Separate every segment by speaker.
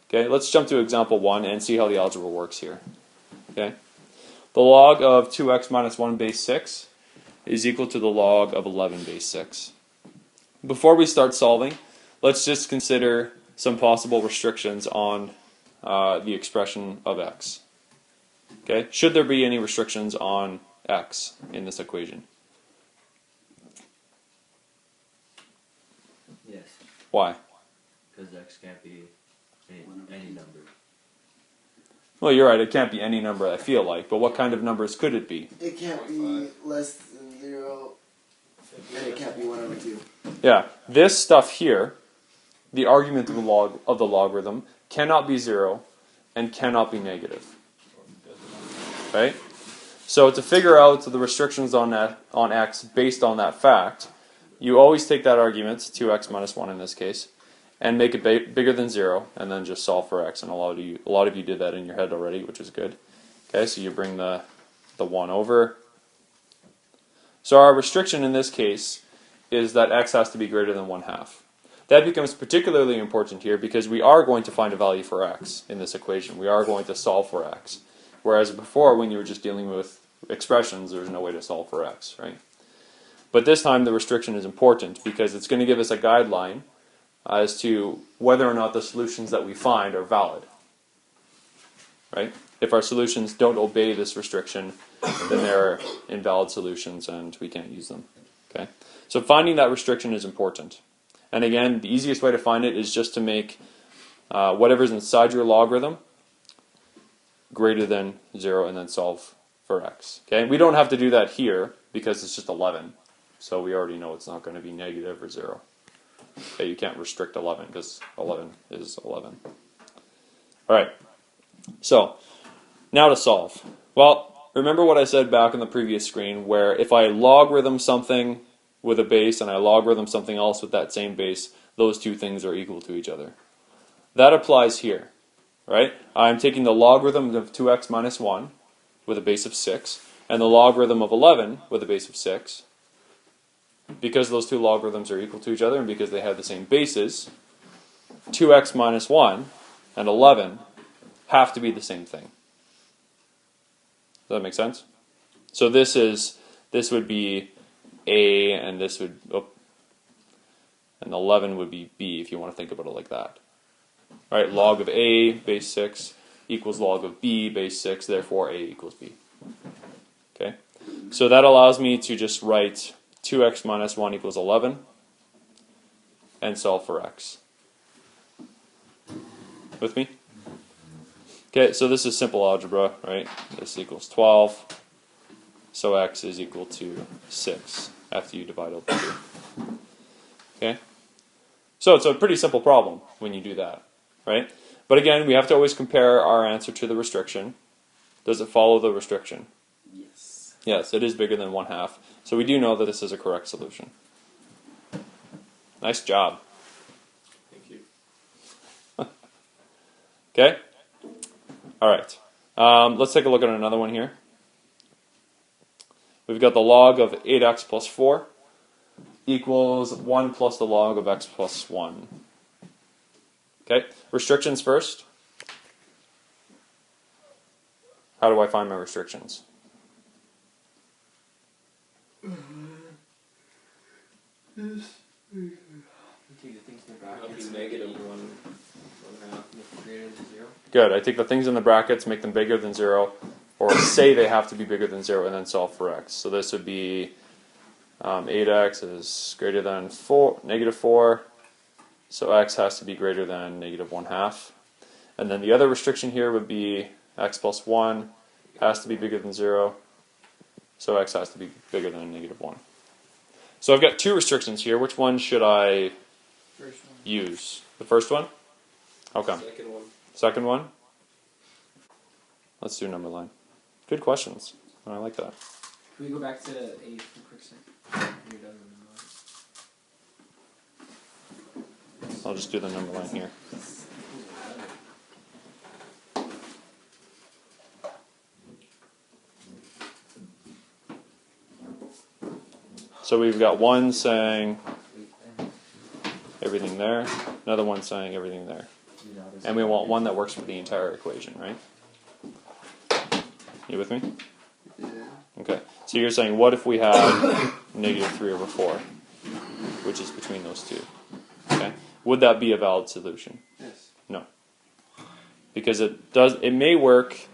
Speaker 1: Okay, let's jump to example 1 and see how the algebra works here. Okay, the log of 2x minus 1 base 6 is equal to the log of 11 base 6. Before we start solving, let's just consider some possible restrictions on the expression of x. Okay, should there be any restrictions on x in this equation?
Speaker 2: Yes,
Speaker 1: Why?
Speaker 2: because x can't be any number.
Speaker 1: Well, you're right, it can't be any number, I feel like, but what kind of numbers could it be?
Speaker 3: It can't be less than 0, and it can't be 1/2.
Speaker 1: Yeah, this stuff here, the argument of the logarithm, cannot be 0 and cannot be negative. Right? So to figure out the restrictions on x based on that fact, you always take that argument, 2x minus 1 in this case, and make it bigger than 0, and then just solve for x. And a lot of you did that in your head already, which is good. Okay, so you bring the 1 over. So our restriction in this case is that x has to be greater than 1/2. That becomes particularly important here because we are going to find a value for x in this equation. We are going to solve for x. Whereas before, when you were just dealing with expressions, there's no way to solve for x, right? But this time the restriction is important because it's going to give us a guideline as to whether or not the solutions that we find are valid. Right? If our solutions don't obey this restriction, then they're invalid solutions and we can't use them. Okay? So finding that restriction is important. And again, the easiest way to find it is just to make whatever's inside your logarithm greater than 0 and then solve for x. Okay? We don't have to do that here because it's just 11. So we already know it's not going to be negative or 0. Okay, you can't restrict 11 because 11 is 11. Alright, so now to solve. Well, remember what I said back on the previous screen where if I logarithm something with a base and I logarithm something else with that same base, those two things are equal to each other. That applies here. Right? I'm taking the logarithm of 2x minus 1 with a base of 6 and the logarithm of 11 with a base of 6. Because those two logarithms are equal to each other and because they have the same bases, 2x minus 1 and 11 have to be the same thing. Does that make sense? So this would be A and this would, and 11 would be B if you want to think about it like that. Right, log of A base 6 equals log of B base 6, therefore A equals B. Okay, so that allows me to just write 2x minus 1 equals 11 and solve for x. With me? Okay, so this is simple algebra, right? This equals 12, so x is equal to 6 after you divide over 2. Okay, so it's a pretty simple problem when you do that. Right? But again, we have to always compare our answer to the restriction. Does it follow the restriction?
Speaker 3: Yes.
Speaker 1: Yes, it is bigger than 1/2. So we do know that this is a correct solution. Nice job.
Speaker 2: Thank you.
Speaker 1: Okay? Alright. Let's take a look at another one here. We've got the log of 8x plus 4 equals 1 plus the log of x plus 1. Okay, restrictions first. How do I find my restrictions?
Speaker 2: You take the things in the brackets, negative 1/2, make it greater than 0.
Speaker 1: Good, I take the things in the brackets, make them bigger than 0, or say they have to be bigger than 0, and then solve for x. So this would be 8x is greater than negative 4. So x has to be greater than negative 1/2. And then the other restriction here would be x plus 1 has to be bigger than 0. So x has to be bigger than negative 1. So I've got two restrictions here. Which one should I use? The first one? How come?
Speaker 2: Second one.
Speaker 1: Second one? Let's do number line. Good questions. I like that.
Speaker 4: Can we go back to A for a quick second? You're done with the
Speaker 1: I'll just do the number line here. So we've got one saying everything there, another one saying everything there. And we want one that works for the entire equation, right? You with me?
Speaker 3: Yeah.
Speaker 1: Okay. So you're saying, what if we had negative 3 over 4, which is between those two? Okay. Would that be a valid solution?
Speaker 2: Yes.
Speaker 1: No. Because it may work.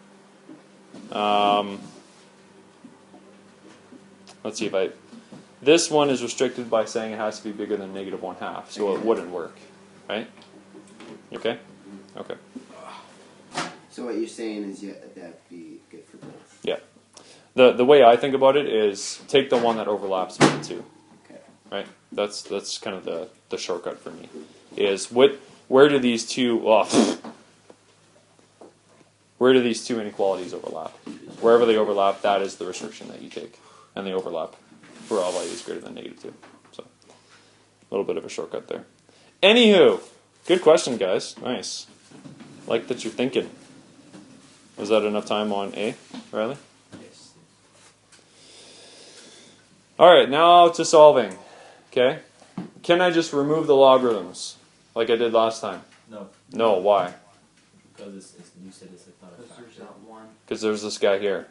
Speaker 1: Let's see if this one is restricted by saying it has to be bigger than negative 1/2, so it wouldn't work, right? Okay? Okay.
Speaker 3: So what you're saying is that'd be good for both.
Speaker 1: Yeah. The way I think about it is take the one that overlaps with the two.
Speaker 3: Okay.
Speaker 1: Right? That's kind of the shortcut for me. Is where do these two where do these two inequalities overlap? Wherever they overlap, that is the restriction that you take. And they overlap for all values greater than negative 2. So a little bit of a shortcut there. Anywho, good question, guys. Nice. Like that you're thinking. Was that enough time on A, Riley?
Speaker 4: Yes.
Speaker 1: Alright, now to solving. Okay? Can I just remove the logarithms like I did last time?
Speaker 5: No,
Speaker 1: No, why?
Speaker 5: because you said it's not a
Speaker 4: Because there's
Speaker 5: factor.
Speaker 4: not one.
Speaker 1: Because there's this guy here.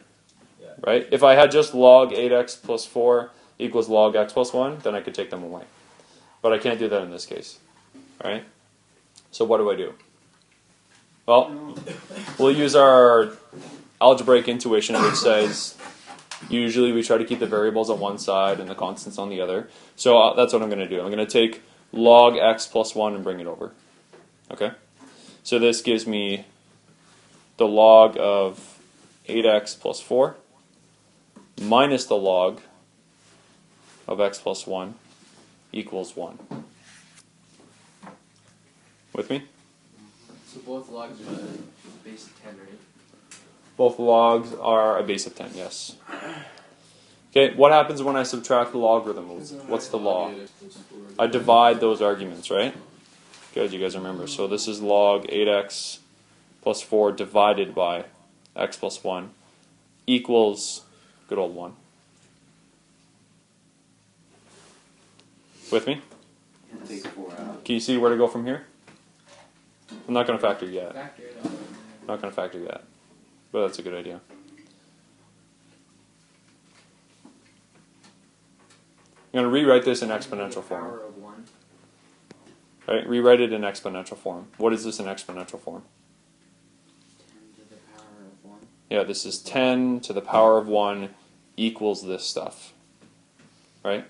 Speaker 5: Yeah.
Speaker 1: Right? If I had just log 8x plus 4 equals log x plus 1, then I could take them away. But I can't do that in this case. Alright? So what do I do? Well, we'll use our algebraic intuition, which says usually we try to keep the variables on one side and the constants on the other. So that's what I'm going to do. I'm going to take log x plus 1 and bring it over. Okay? So this gives me the log of 8x plus 4 minus the log of x plus 1 equals 1. With me?
Speaker 4: So both logs are the base of 10, right?
Speaker 1: Both logs are a base of 10, yes. Okay, what happens when I subtract the logarithm? What's the law? I divide those arguments, right? Good, you guys remember. So this is log 8x plus 4 divided by x plus 1 equals good old 1. With me?
Speaker 3: Take 4 out.
Speaker 1: Can you see where to go from here? I'm not going to factor yet.
Speaker 4: Factor it out.
Speaker 1: I'm not going to factor yet. But that's a good idea. I'm going to rewrite this in exponential form.
Speaker 4: Power of 1.
Speaker 1: Right? Rewrite it in exponential form. What is this in exponential form?
Speaker 4: 10 to the power of 1.
Speaker 1: Yeah, this is 10 to the power of 1 equals this stuff. Right?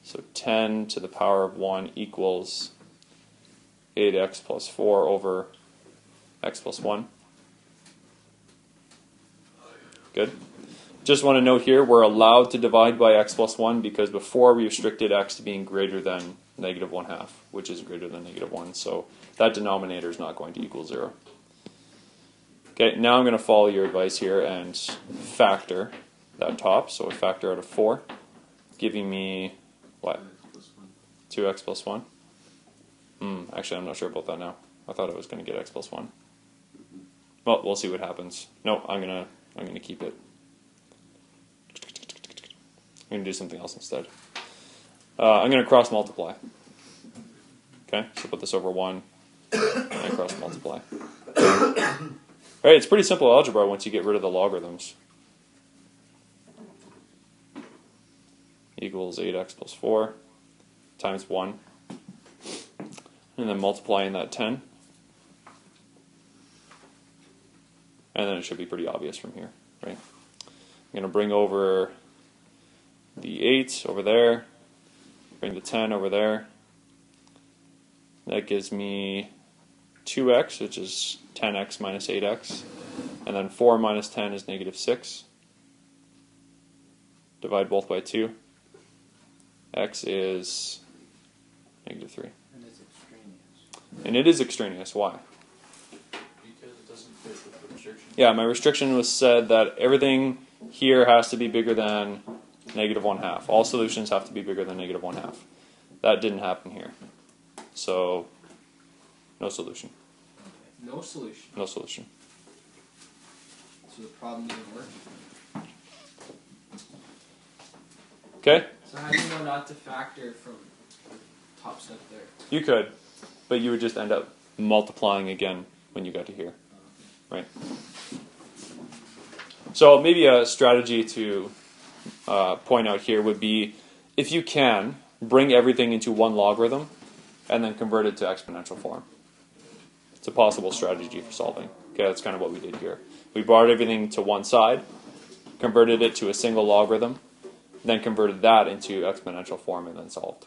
Speaker 1: So 10 to the power of 1 equals 8x plus 4 over x plus 1. Good. Just want to note here, we're allowed to divide by x plus 1 because before we restricted x to being greater than negative 1/2, which is greater than negative 1. So that denominator is not going to equal 0. Okay, now I'm going to follow your advice here and factor that top. So a factor out of 4, giving me, what? 2x plus 1? Actually, I'm not sure about that now. I thought I was going to get x plus 1. Well, we'll see what happens. No, I'm gonna keep it. I'm going to do something else instead. I'm going to cross multiply. Okay, so put this over 1 and cross multiply. Alright, it's pretty simple algebra once you get rid of the logarithms. Equals 8x plus 4 times 1. And then multiplying that 10. And then it should be pretty obvious from here, right? I'm going to bring over the 8 over there, bring the 10 over there. That gives me 2x, which is 10x minus 8x. And then 4 minus 10 is negative 6. Divide both by 2. X is negative 3.
Speaker 4: And it's extraneous.
Speaker 1: And it is extraneous. Why?
Speaker 5: Because it doesn't fit with the restriction.
Speaker 1: Yeah, my restriction was said that everything here has to be bigger than negative 1/2. All solutions have to be bigger than negative 1/2. That didn't happen here. So, no solution.
Speaker 4: No solution.
Speaker 1: No solution.
Speaker 4: So the problem didn't work.
Speaker 1: Okay?
Speaker 4: So how do you know not to factor from the top step there?
Speaker 1: You could, but you would just end up multiplying again when you get to here, right? So maybe a strategy to point out here would be, if you can, bring everything into one logarithm and then convert it to exponential form. It's a possible strategy for solving. Okay, that's kind of what we did here. We brought everything to one side, converted it to a single logarithm, then converted that into exponential form and then solved.